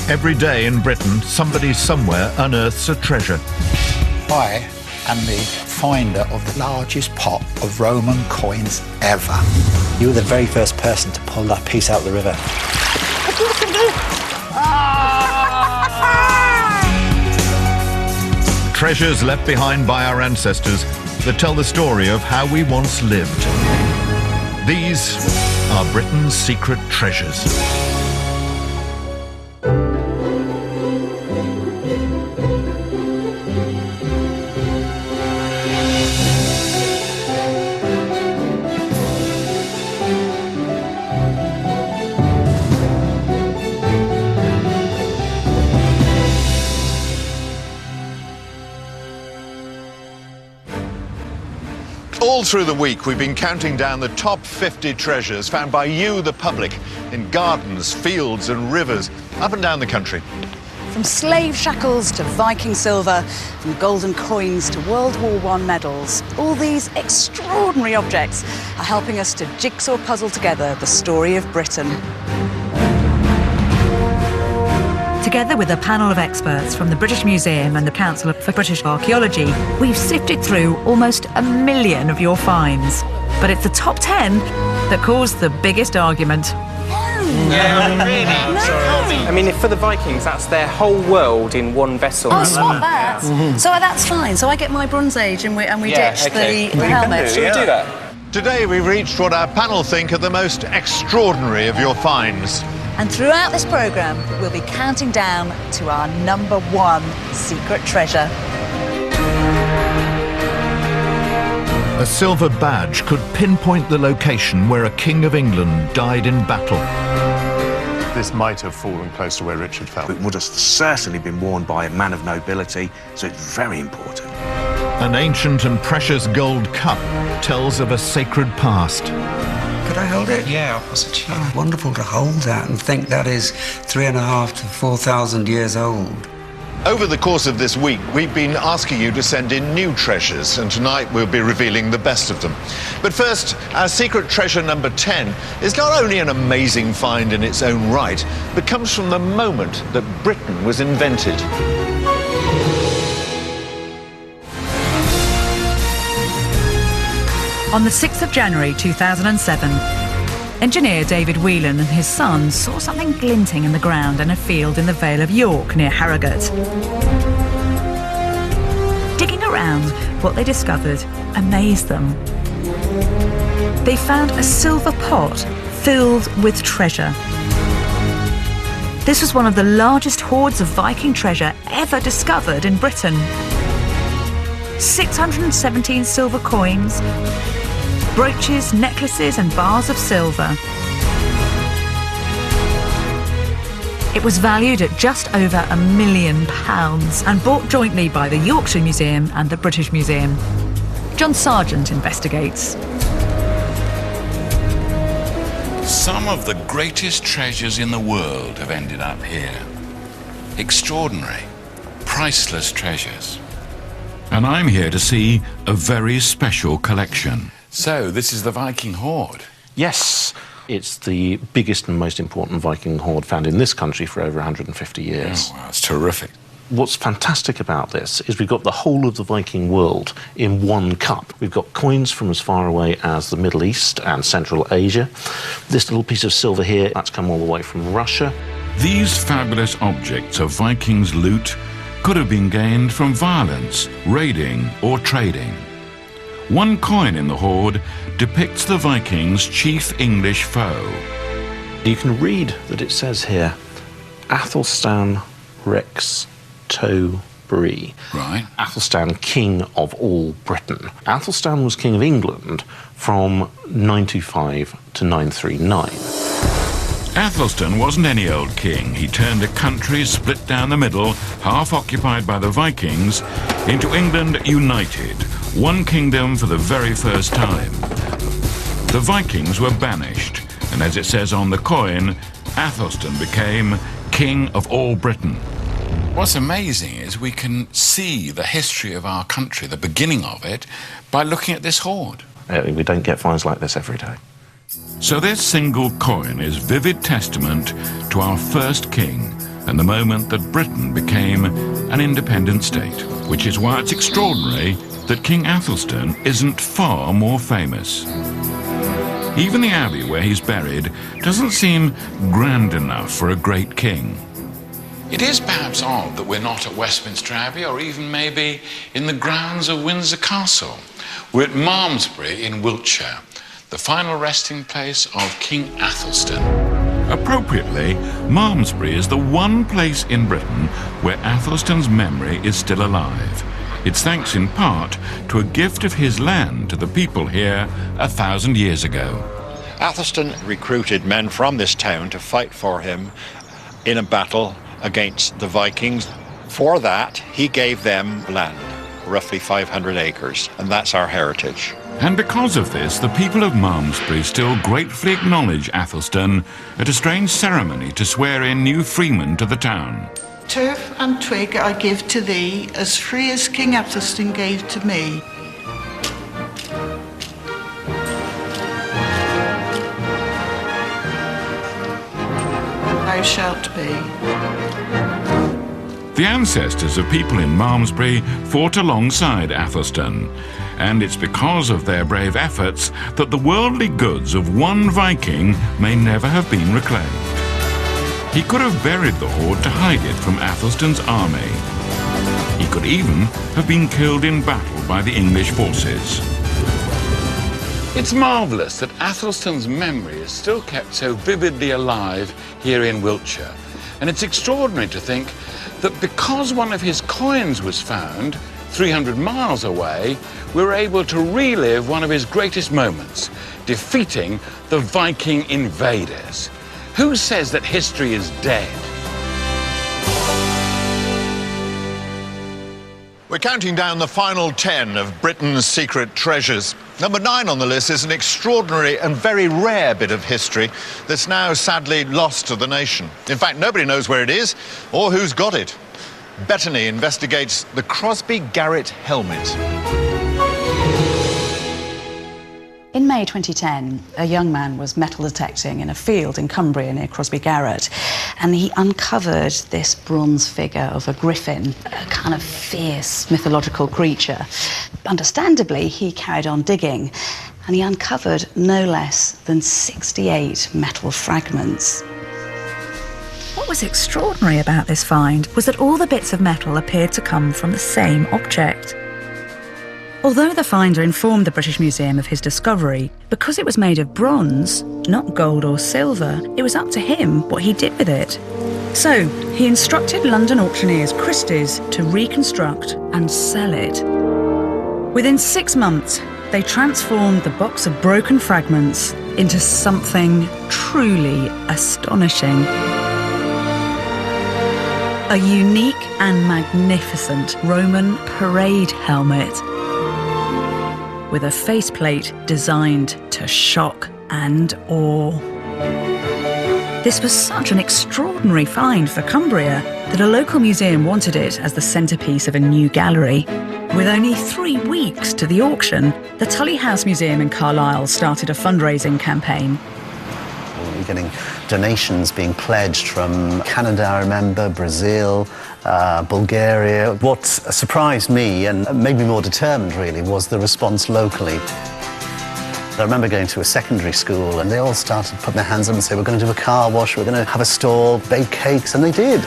Every day in Britain, somebody somewhere unearths a treasure. I am the finder of the largest pot of Roman coins ever. You were the very first person to pull that piece out of the river. Treasures left behind by our ancestors that tell the story of how we once lived. These are Britain's secret treasures. All through the week, we've been counting down the top 50 treasures found by you, the public, in gardens, fields and rivers, up and down the country. From slave shackles to Viking silver, from golden coins to World War I medals, all these extraordinary objects are helping us to jigsaw puzzle together the story of Britain. Together with a panel of experts from the British Museum and the Council for British Archaeology, we've sifted through almost 1 million of your finds. But it's the top 10 that caused the biggest argument. Yeah, really? No. I mean, if for the Vikings, that's their whole world in one vessel. Oh, swap that. So that's fine. So I get my Bronze Age and we ditch the helmet. Shall we do that? Today we've reached what our panel think are the most extraordinary of your finds. And throughout this programme, we'll be counting down to our #1 secret treasure. A silver badge could pinpoint the location where a King of England died in battle. This might have fallen close to where Richard fell. It would have certainly been worn by a man of nobility, so it's very important. An ancient and precious gold cup tells of a sacred past. Could I hold it? Yeah, I'll pass it to you. Oh, wonderful to hold that and think that is 3,500 to 4,000 years old. Over the course of this week, we've been asking you to send in new treasures, and tonight we'll be revealing the best of them. But first, our secret treasure number 10 is not only an amazing find in its own right, but comes from the moment that Britain was invented. On the 6th of January 2007, engineer David Whelan and his son saw something glinting in the ground in a field in the Vale of York near Harrogate. Digging around, what they discovered amazed them. They found a silver pot filled with treasure. This was one of the largest hoards of Viking treasure ever discovered in Britain. 617 silver coins, brooches, necklaces and bars of silver. It was valued at just over £1 million and bought jointly by the Yorkshire Museum and the British Museum. John Sargent investigates. Some of the greatest treasures in the world have ended up here. Extraordinary, priceless treasures. And I'm here to see a very special collection. So, this is the Viking hoard? Yes, it's the biggest and most important Viking hoard found in this country for over 150 years. Oh, wow, it's terrific. What's fantastic about this is we've got the whole of the Viking world in one cup. We've got coins from as far away as the Middle East and Central Asia. This little piece of silver here, that's come all the way from Russia. These fabulous objects of Vikings' loot could have been gained from violence, raiding or trading. One coin in the hoard depicts the Vikings' chief English foe. You can read that it says here, Athelstan Rex To Bree. Right. Athelstan, king of all Britain. Athelstan was king of England from 925 to 939. Athelstan wasn't any old king. He turned a country split down the middle, half occupied by the Vikings, into England united, one kingdom for the very first time. The Vikings were banished, and as it says on the coin, Athelstan became king of all Britain. What's amazing is we can see the history of our country, the beginning of it, by looking at this hoard. We don't get finds like this every day. So this single coin is vivid testament to our first king, and the moment that Britain became an independent state, which is why it's extraordinary that King Athelstan isn't far more famous. Even the abbey where he's buried doesn't seem grand enough for a great king. It is perhaps odd that we're not at Westminster Abbey or even maybe in the grounds of Windsor Castle. We're at Malmesbury in Wiltshire, the final resting place of King Athelstan. Appropriately, Malmesbury is the one place in Britain where Athelstan's memory is still alive. It's thanks in part to a gift of his land to the people here 1,000 years ago. Athelstan recruited men from this town to fight for him in a battle against the Vikings. For that, he gave them land, roughly 500 acres, and that's our heritage. And because of this, the people of Malmesbury still gratefully acknowledge Athelstan at a strange ceremony to swear in new freemen to the town. Turf and twig I give to thee, as free as King Athelstan gave to me. Thou shalt be. The ancestors of people in Malmesbury fought alongside Athelstan, and it's because of their brave efforts that the worldly goods of one Viking may never have been reclaimed. He could have buried the hoard to hide it from Athelstan's army. He could even have been killed in battle by the English forces. It's marvellous that Athelstan's memory is still kept so vividly alive here in Wiltshire. And it's extraordinary to think that because one of his coins was found 300 miles away, we were able to relive one of his greatest moments, defeating the Viking invaders. Who says that history is dead? We're counting down the final 10 of Britain's secret treasures. Number 9 on the list is an extraordinary and very rare bit of history that's now sadly lost to the nation. In fact, nobody knows where it is or who's got it. Bettany investigates the Crosby Garrett helmet. In May 2010, a young man was metal detecting in a field in Cumbria near Crosby Garrett, and he uncovered this bronze figure of a griffin, a kind of fierce mythological creature. Understandably, he carried on digging, and he uncovered no less than 68 metal fragments. What was extraordinary about this find was that all the bits of metal appeared to come from the same object. Although the finder informed the British Museum of his discovery, because it was made of bronze, not gold or silver, it was up to him what he did with it. So, he instructed London auctioneers Christie's to reconstruct and sell it. Within 6 months, they transformed the box of broken fragments into something truly astonishing. A unique and magnificent Roman parade helmet with a faceplate designed to shock and awe. This was such an extraordinary find for Cumbria that a local museum wanted it as the centrepiece of a new gallery. With only 3 weeks to the auction, the Tully House Museum in Carlisle started a fundraising campaign. We're getting donations being pledged from Canada, I remember, Brazil, Bulgaria. What surprised me and made me more determined, really, was the response locally. I remember going to a secondary school and they all started putting their hands up and saying, we're going to do a car wash, we're going to have a store, bake cakes, and they did.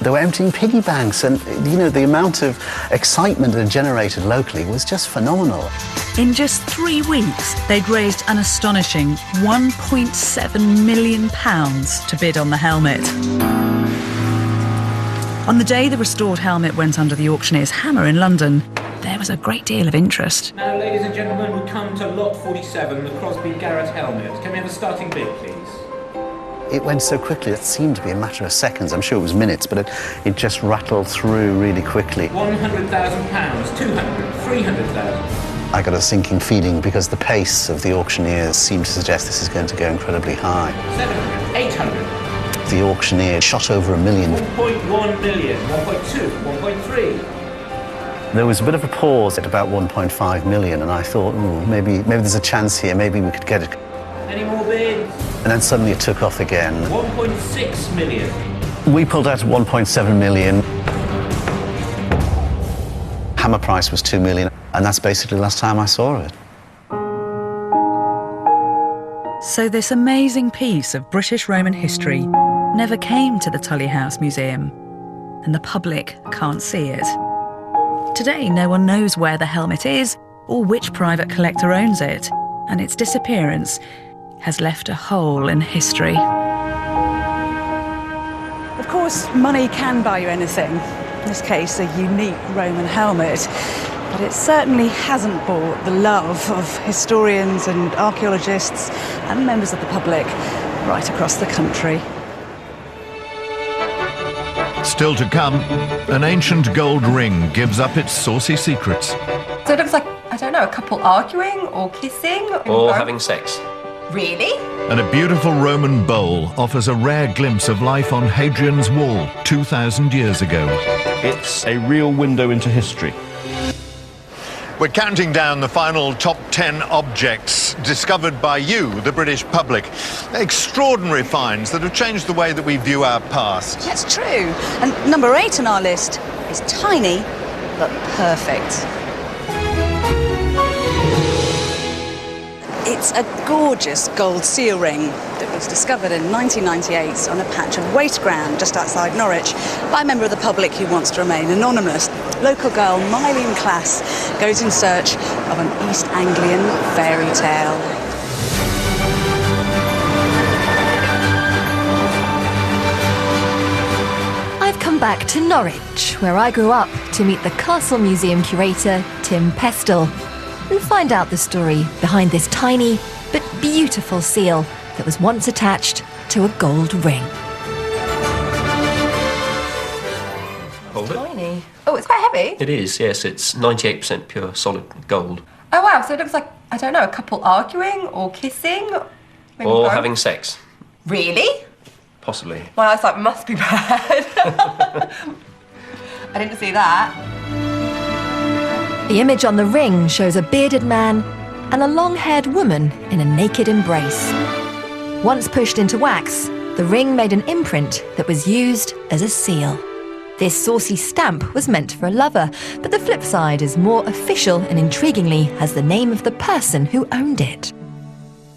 They were emptying piggy banks, and you know, the amount of excitement that it generated locally was just phenomenal. In just 3 weeks, they'd raised an astonishing £1.7 million to bid on the helmet. On the day the restored helmet went under the auctioneer's hammer in London, there was a great deal of interest. Now, ladies and gentlemen, we come to lot 47, the Crosby Garrett helmet. Can we have a starting bid, please? It went so quickly, it seemed to be a matter of seconds. I'm sure it was minutes, but it just rattled through really quickly. £100,000, 200, 300,000. I got a sinking feeling because the pace of the auctioneers seemed to suggest this is going to go incredibly high. 700, 800. The auctioneer shot over $1 million. 1.1 million, 1.2, 1.3. There was a bit of a pause at about 1.5 million, and I thought, maybe there's a chance here, maybe we could get it. Any more bids? and then suddenly it took off again. 1.6 million. We pulled out at 1.7 million. Hammer price was 2 million, and that's basically the last time I saw it. So this amazing piece of British Roman history never came to the Tully House Museum, and the public can't see it. Today, no one knows where the helmet is or which private collector owns it, and its disappearance has left a hole in history. Of course, money can buy you anything. In this case, a unique Roman helmet. But it certainly hasn't bought the love of historians and archaeologists and members of the public right across the country. Still to come, an ancient gold ring gives up its saucy secrets. So it looks like, I don't know, a couple arguing or kissing. Or having sex. Really? And a beautiful Roman bowl offers a rare glimpse of life on Hadrian's Wall 2,000 years ago. It's a real window into history. We're counting down the final top 10 objects discovered by you, the British public. Extraordinary finds that have changed the way that we view our past. That's true. And number 8 on our list is tiny, but perfect. It's a gorgeous gold seal ring that was discovered in 1998 on a patch of waste ground just outside Norwich by a member of the public who wants to remain anonymous. Local girl Mylene Class goes in search of an East Anglian fairy tale. I've come back to Norwich, where I grew up, to meet the Castle Museum curator, Tim Pestle, and find out the story behind this tiny but beautiful seal that was once attached to a gold ring. Hold it. Tiny. Oh, it's quite heavy. It is, yes. It's 98% pure solid gold. Oh, wow. So it looks like, I don't know, a couple arguing or kissing. Or having sex. Really? Possibly. My eyesight must be bad. I didn't see that. The image on the ring shows a bearded man and a long-haired woman in a naked embrace. Once pushed into wax, the ring made an imprint that was used as a seal. This saucy stamp was meant for a lover, but the flip side is more official and intriguingly has the name of the person who owned it.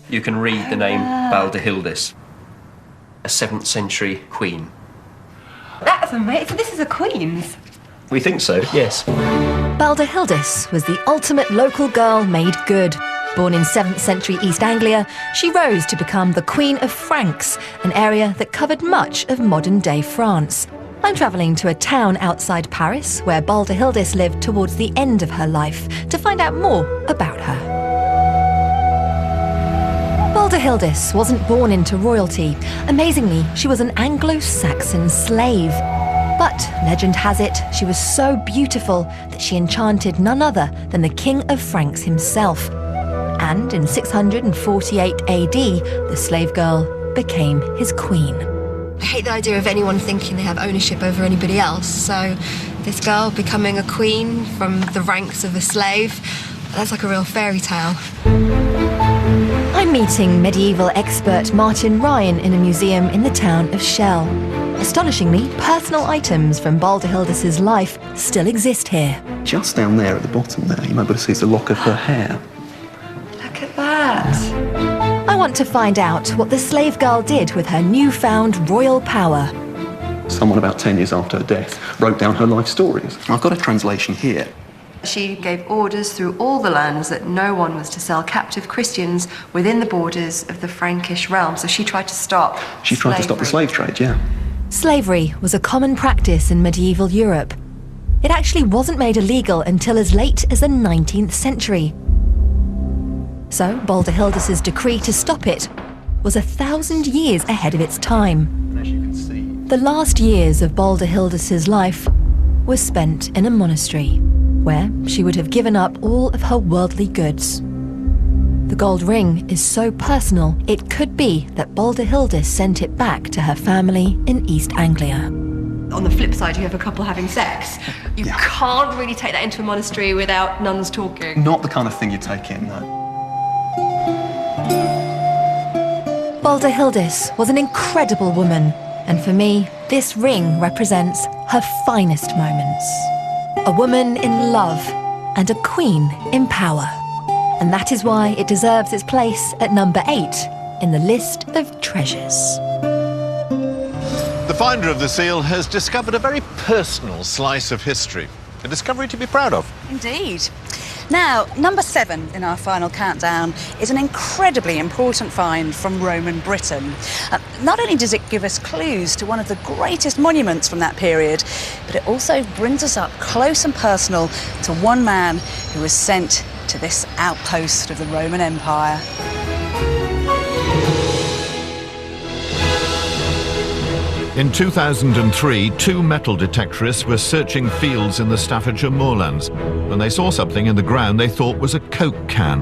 You can read the name Baldehildis, a 7th century queen. That's amazing. So this is a queen's? We think so, yes. Baldehildis was the ultimate local girl made good. Born in 7th century East Anglia, she rose to become the Queen of Franks, an area that covered much of modern-day France. I'm travelling to a town outside Paris where Baldehildis lived towards the end of her life to find out more about her. Baldehildis wasn't born into royalty. Amazingly, she was an Anglo-Saxon slave. But legend has it, she was so beautiful that she enchanted none other than the King of Franks himself. And in 648 AD, the slave girl became his queen. I hate the idea of anyone thinking they have ownership over anybody else, so this girl becoming a queen from the ranks of a slave, that's like a real fairy tale. I'm meeting medieval expert Martin Ryan in a museum in the town of Shell. Astonishingly, personal items from Baldehildis' life still exist here. Just down there at the bottom there, you might be able to see the lock of her hair. Look at that. I want to find out what the slave girl did with her newfound royal power. Someone about 10 years after her death wrote down her life stories. I've got a translation here. She gave orders through all the lands that no one was to sell captive Christians within the borders of the Frankish realm. So she tried to stop She tried to stop the slave trade, yeah. Slavery was a common practice in medieval Europe. It actually wasn't made illegal until as late as the 19th century. So Baldehildis' decree to stop it was 1,000 years ahead of its time. As you can see, the last years of Baldehildis' life were spent in a monastery, where she would have given up all of her worldly goods. The gold ring is so personal, it could be that Baldehildis sent it back to her family in East Anglia. On the flip side, you have a couple having sex. You can't really take that into a monastery without nuns talking. Not the kind of thing you take in, though. Baldehildis was an incredible woman, and for me, this ring represents her finest moments. A woman in love and a queen in power. And that is why it deserves its place at number 8 in the list of treasures. The finder of the seal has discovered a very personal slice of history. A discovery to be proud of. Indeed. Now, number 7 in our final countdown is an incredibly important find from Roman Britain. Not only does it give us clues to one of the greatest monuments from that period, but it also brings us up close and personal to one man who was sent to this outpost of the Roman Empire. In 2003, 2 metal detectorists were searching fields in the Staffordshire moorlands when they saw something in the ground they thought was a Coke can.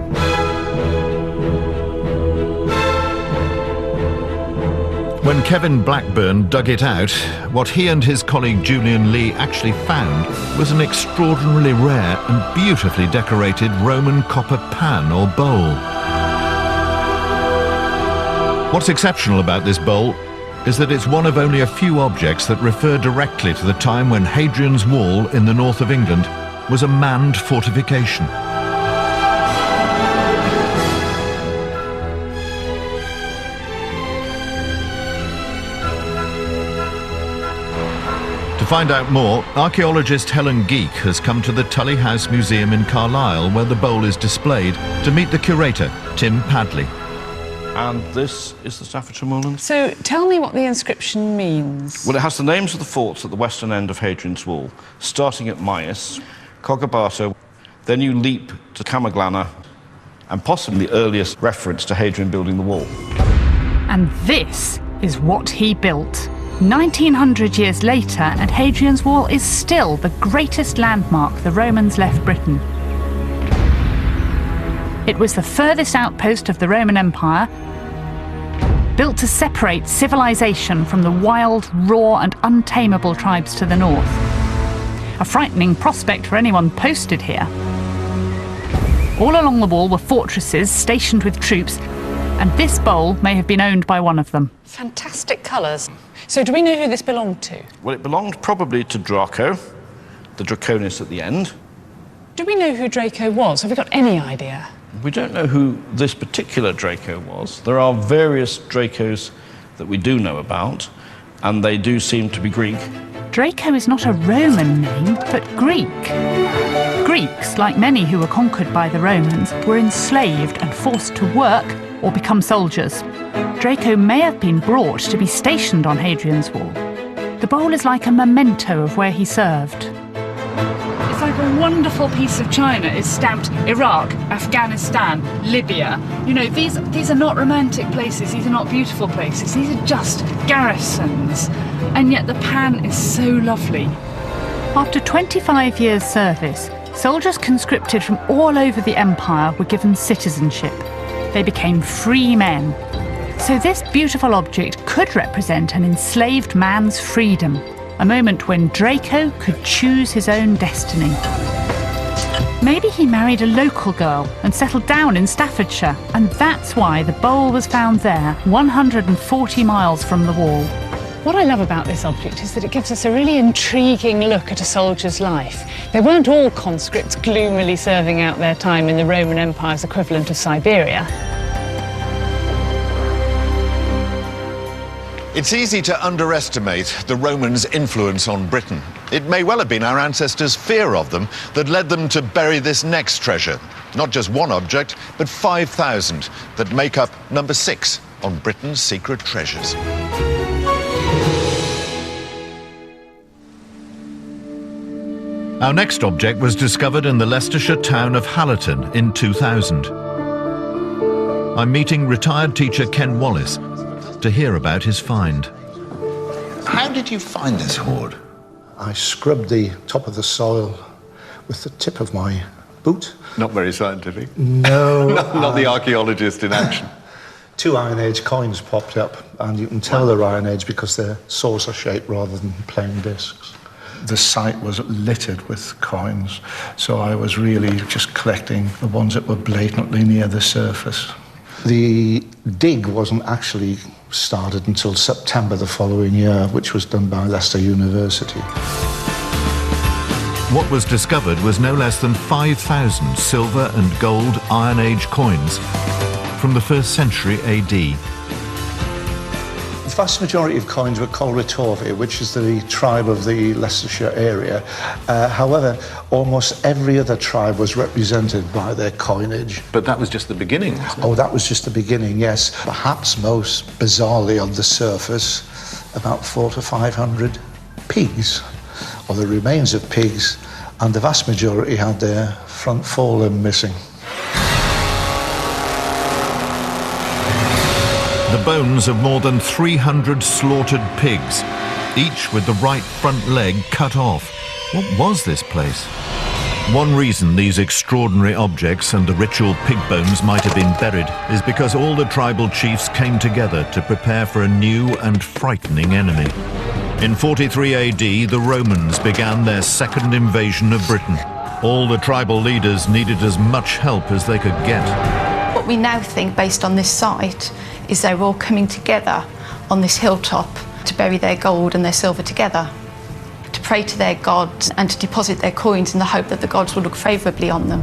When Kevin Blackburn dug it out, what he and his colleague Julian Lee actually found was an extraordinarily rare and beautifully decorated Roman copper pan or bowl. What's exceptional about this bowl is that it's one of only a few objects that refer directly to the time when Hadrian's Wall in the north of England was a manned fortification. To find out more, archaeologist Helen Geek has come to the Tully House Museum in Carlisle, where the bowl is displayed, to meet the curator, Tim Padley. And this is the Staffordshire moorland. So tell me what the inscription means. Well, it has the names of the forts at the western end of Hadrian's Wall, starting at Myus, Cogobato, then you leap to Camaglana, and possibly the earliest reference to Hadrian building the wall. And this is what he built. 1900 years later, and Hadrian's Wall is still the greatest landmark the Romans left Britain. It was the furthest outpost of the Roman Empire, built to separate civilization from the wild, raw and untamable tribes to the north. A frightening prospect for anyone posted here. All along the wall were fortresses stationed with troops, and this bowl may have been owned by one of them. Fantastic colours. So do we know who this belonged to? Well, it belonged probably to Draco, the Draconis at the end. Do we know who Draco was? Have we got any idea? We don't know who this particular Draco was. There are various Dracos that we do know about, and they do seem to be Greek. Draco is not a Roman name, but Greek. Greeks, like many who were conquered by the Romans, were enslaved and forced to work or become soldiers. Draco may have been brought to be stationed on Hadrian's Wall. The bowl is like a memento of where he served. It's like a wonderful piece of china is stamped Iraq, Afghanistan, Libya. You know, these are not romantic places, these are not beautiful places, these are just garrisons. And yet the pan is so lovely. After 25 years' service, soldiers conscripted from all over the empire were given citizenship. They became free men. So this beautiful object could represent an enslaved man's freedom. A moment when Draco could choose his own destiny. Maybe he married a local girl and settled down in Staffordshire, and that's why the bowl was found there, 140 miles from the wall. What I love about this object is that it gives us a really intriguing look at a soldier's life. They weren't all conscripts gloomily serving out their time in the Roman Empire's equivalent of Siberia. It's easy to underestimate the Romans' influence on Britain. It may well have been our ancestors' fear of them that led them to bury this next treasure. Not just one object, but 5,000 that make up number 6 on Britain's secret treasures. Our next object was discovered in the Leicestershire town of Hallerton in 2000. I'm meeting retired teacher Ken Wallace to hear about his find. How did you find this hoard? I scrubbed the top of the soil with the tip of my boot. Not very scientific. No. Not the archaeologist in action. 2 Iron Age coins popped up, and you can tell they're Iron Age because they're saucer-shaped rather than plain discs. The site was littered with coins, so I was really just collecting the ones that were blatantly near the surface. The dig wasn't actually started until September the following year, which was done by Leicester University. What was discovered was no less than 5,000 silver and gold Iron Age coins from the 1st century AD. The vast majority of coins were Colretovi, which is the tribe of the Leicestershire area. However, almost every other tribe was represented by their coinage. But that was just the beginning, wasn't it? Oh, that was just the beginning, yes. Perhaps most bizarrely on the surface, about 400 to 500 pigs, or the remains of pigs, and the vast majority had their front forelimb missing. The bones of more than 300 slaughtered pigs, each with the right front leg cut off. What was this place? One reason these extraordinary objects and the ritual pig bones might have been buried is because all the tribal chiefs came together to prepare for a new and frightening enemy. In 43 AD, the Romans began their second invasion of Britain. All the tribal leaders needed as much help as they could get. What we now think, based on this site, is they were all coming together on this hilltop to bury their gold and their silver together, to pray to their gods and to deposit their coins in the hope that the gods would look favourably on them.